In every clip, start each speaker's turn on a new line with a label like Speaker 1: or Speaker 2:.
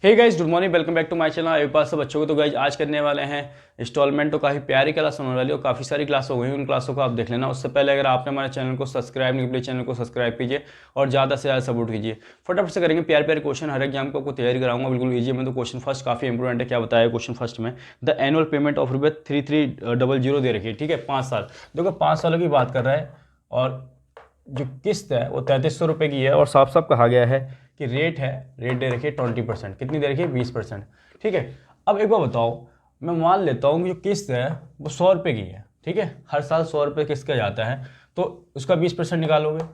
Speaker 1: Hey guys, good morning, welcome back to my channel. एक बार सब बच्चों को तो गाइस आज करने वाले हैं इंस्टॉलमेंट। तो काफ़ी प्यारी क्लास होने वाली है और काफ़ी सारी क्लास हो गई, उन क्लासों को आप देख लेना। उससे पहले अगर आपने हमारे चैनल को सब्सक्राइब नहीं किया, चैनल को सब्सक्राइब कीजिए और ज़्यादा से ज़्यादा सपोर्ट कीजिए। फटाफट से करेंगे प्यारे प्यारे क्वेश्चन। हर एग्जाम को आपको तैयारी कराऊंगा, बिल्कुल ईजी में। तो क्वेश्चन फर्स्ट काफ़ी इंपॉर्टेंट है। क्या बताया क्वेश्चन फर्स्ट में? द एनुअल पेमेंट ऑफ ₹3300 दे रखी है, ठीक है, 5 साल। देखो 5 सालों की बात कर रहा है और जो किस्त है वो 3300 की है और साफ साफ कहा गया है कि रेट दे रखी है 20%। कितनी दे रखी है? 20%, ठीक है। अब एक बार बताओ, मैं मान लेता हूँ कि जो किस्त है वो 100 की है, ठीक है। हर साल 100 किस्त का जाता है, तो उसका 20% निकालोगे,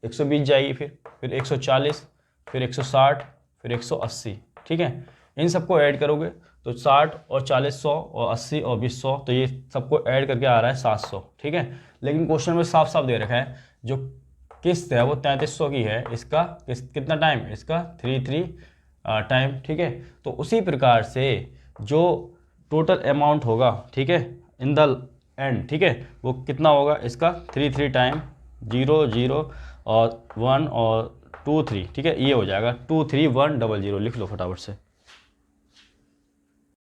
Speaker 1: 120 जाएगी, फिर 140, फिर 160, फिर 180, ठीक है। इन सबको ऐड करोगे तो 60 और 40 100 और 80 और 20 100, तो ये सबको ऐड करके आ रहा है 700, ठीक है। लेकिन क्वेश्चन में साफ साफ दे रखा है जो किस्त है वो 3300 की है। इसका किस्त कितना टाइम? इसका 3 टाइम, ठीक है। तो उसी प्रकार से जो टोटल अमाउंट होगा, ठीक है, इन द एंड, ठीक है, वो कितना होगा? इसका 3 टाइम 0 0 और 1 और 2 3, ठीक है। ये हो जाएगा 23100। लिख लो फटाफट से।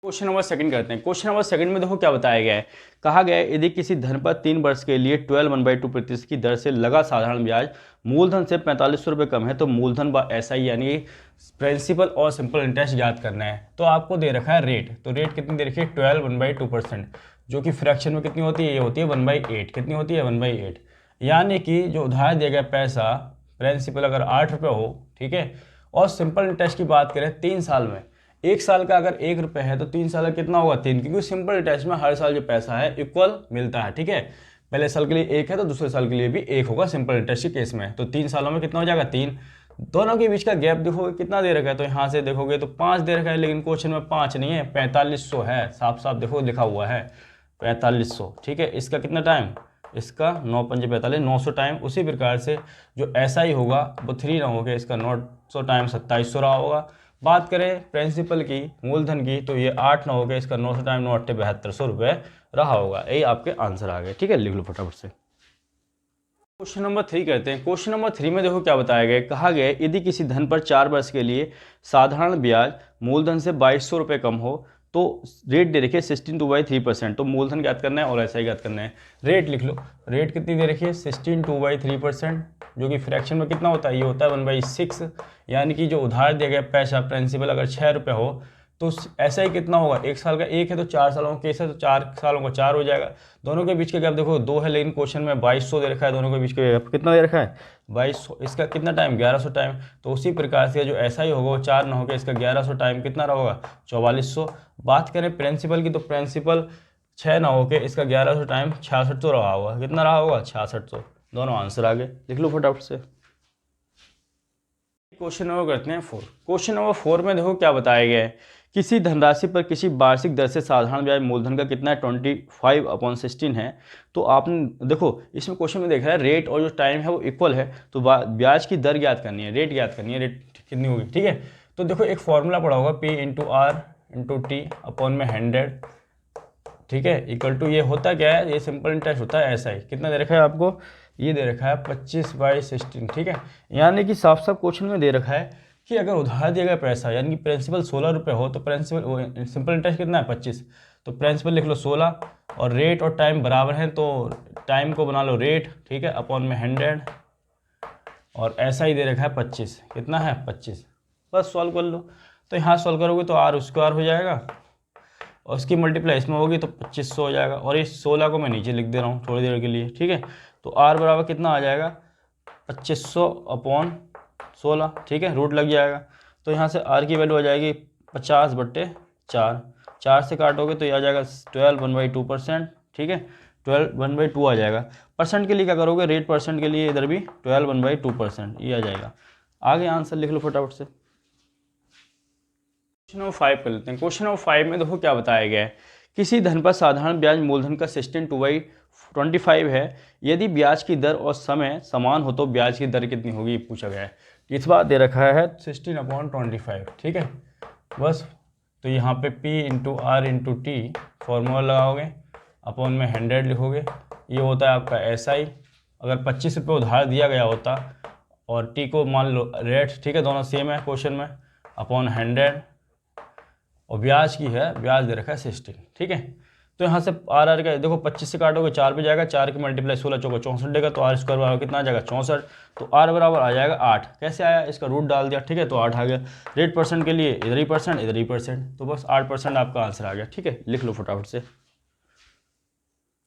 Speaker 1: क्वेश्चन नंबर सेकंड करते हैं। क्वेश्चन नंबर सेकंड में देखो क्या बताया गया है। कहा गया है यदि किसी धन पर 3 वर्ष के लिए 12/2% की दर से लगा साधारण ब्याज मूलधन से 4500 रुपये कम है तो मूलधन व एसआई यानी प्रिंसिपल और सिंपल इंटरेस्ट याद करना है। तो आपको दे रखा है रेट, तो रेट कितनी दे रखी है? 12/2%, जो कि फ्रैक्शन में कितनी होती है? ये होती है 1/8। कितनी होती है? 1/8। यानी कि जो उधार दिया गया पैसा, प्रिंसिपल अगर 8 रुपये हो, ठीक है, और सिंपल इंटरेस्ट की बात करें 3 साल में, 1 साल का अगर 1 रुपये है तो 3 साल का कितना होगा? 3, क्योंकि सिंपल इंटरेस्ट में हर साल जो पैसा है इक्वल मिलता है, ठीक है। पहले साल के लिए 1 है तो दूसरे साल के लिए भी 1 होगा सिंपल इंटरेस्ट के केस में। तो 3 सालों में कितना हो जाएगा? 3। दोनों के बीच का गैप देखोगे कितना दे रखा है, तो यहाँ से देखोगे तो 5 दे रखा है, लेकिन क्वेश्चन में 5 नहीं है, 4500 है। साफ साफ देखो लिखा हुआ है 4500, ठीक है। इसका कितना टाइम? इसका 9 पंजे 45, 900 टाइम। उसी प्रकार से जो ऐसा ही होगा वो 3 ना होगा, इसका 900 टाइम 2700 रहा होगा। बात करें प्रिंसिपल की, मूलधन की, तो ये 8 ना हो गया, इसका 900 टाइम 9 8 7200 रुपये रहा होगा। यही आपके आंसर आ गए, ठीक है। लिख लो फटाफट से। क्वेश्चन नंबर 3 करते हैं। क्वेश्चन नंबर 3 में देखो क्या बताया गया। कहा गया यदि किसी धन पर 4 वर्ष के लिए साधारण ब्याज मूलधन से 2200 रुपये कम हो तो रेट दे रखिए 16/3%। तो मूलधन ज्ञात करना है और ऐसा ही ज्ञात करना है। रेट लिख लो, रेट कितनी दे रखी है? 16/3%, जो कि फ्रैक्शन में कितना होता है? ये होता है 1/6। यानी कि जो उधार दिया गया पैसा प्रिंसिपल अगर 6 रुपये हो तो ऐसा ही कितना होगा? 1 साल का 1 है तो 4 सालों का केस है तो 4 सालों का 4 हो जाएगा। दोनों के बीच का गैप देखो 2 है, लेकिन क्वेश्चन में 2200 दे रखा है। दोनों के बीच का गैप कितना दे रखा है? 2200। इसका कितना टाइम? 1100 टाइम। तो उसी प्रकार से जो ऐसा ही होगा वो 4 ना होगा, इसका 1100 टाइम कितना रहा होगा? 4400। बात करें प्रिंसिपल की, तो प्रिंसिपल 6 ना होकर इसका 1100 टाइम 6600 रहा होगा। कितना रहा होगा? 6600। दोनों आंसर आ गए, लिख लो फटाफट से। क्वेश्चन नंबर करते हैं 4। क्वेश्चन नंबर 4 में देखो क्या बताया गया है। किसी धनराशि पर किसी वार्षिक दर से साधारण ब्याज मूलधन का कितना है? 25/16 है। तो आपने देखो इसमें क्वेश्चन में देखा है रेट और जो टाइम है वो इक्वल है, तो ब्याज की दर ज्ञात करनी है, रेट ज्ञात करनी है, रेट कितनी होगी, ठीक है। तो देखो एक फॉर्मूला पड़ा होगा P/R/T/100, ठीक है, इक्वल टू, ये होता क्या है? ये सिंपल इंटरेस्ट होता है, ऐसा ही। कितना दे रखा है आपको? ये दे रखा है 25/16, ठीक है। यानी कि साफ साफ क्वेश्चन में दे रखा है कि अगर उधार दिया गया पैसा यानी कि प्रिंसिपल 16 रुपये हो तो प्रिंसिपल सिंपल इंटरेस्ट कितना है? 25। तो प्रिंसिपल लिख लो 16 और रेट और टाइम बराबर हैं तो टाइम को बना लो रेट, ठीक है, अपॉन में 100 और ऐसा ही दे रखा है 25। कितना है? 25। बस सॉल्व कर लो। तो यहाँ सॉल्व करोगे तो R² हो जाएगा और उसकी मल्टीप्लाई इसमें होगी तो 2500 हो जाएगा। और इस 16 को मैं नीचे लिख दे रहा हूँ थोड़ी देर के लिए, ठीक है। तो R बराबर कितना आ जाएगा? 2500/16, ठीक है, रूट लग जाएगा। तो यहाँ से R की वैल्यू आ जाएगी 50/4। 4 से काटोगे तो ये आ जाएगा 12/1/2%, ठीक है, 12/2 आ जाएगा। परसेंट के लिए क्या करोगे? रेट परसेंट के लिए इधर भी 12/2%, ये आ जाएगा। आगे आंसर लिख लो फटाफट से। क्वेश्चन नंबर 5 कर लेते हैं। क्वेश्चन नंबर 5 में देखो क्या बताया गया है। किसी धन पर साधारण ब्याज मूलधन का 16/25 है। यदि ब्याज की दर और समय समान हो तो ब्याज की दर कितनी होगी, पूछा गया है। इस बार दे रखा है 16/25, ठीक है। बस तो यहाँ पे P/R/T फॉर्मूला लगाओगे, अपॉन में 100 लिखोगे। ये होता है आपका SI। अगर 25 रुपये उधार दिया गया होता और T को मान लो रेट, ठीक है, दोनों सेम है क्वेश्चन में, अपॉन 100 और ब्याज की है, ब्याज दे रखा है 16। ठीक है, तो यहाँ से आर आर का देखो 25 से काटोगे 4 पे जाएगा, 4 की मल्टीप्लाई 16 चौका 64 देगा, तो आर स्क्वायर बराबर कितना आ जाएगा 64। तो आर बराबर आ जाएगा 8। कैसे आया, इसका रूट डाल दिया, ठीक है, तो 8 आ गया। रेट परसेंट के लिए इधर ही परसेंट, इधर ही परसेंट, तो बस 8% आपका आंसर आ गया। ठीक है, लिख लो फटाफट से।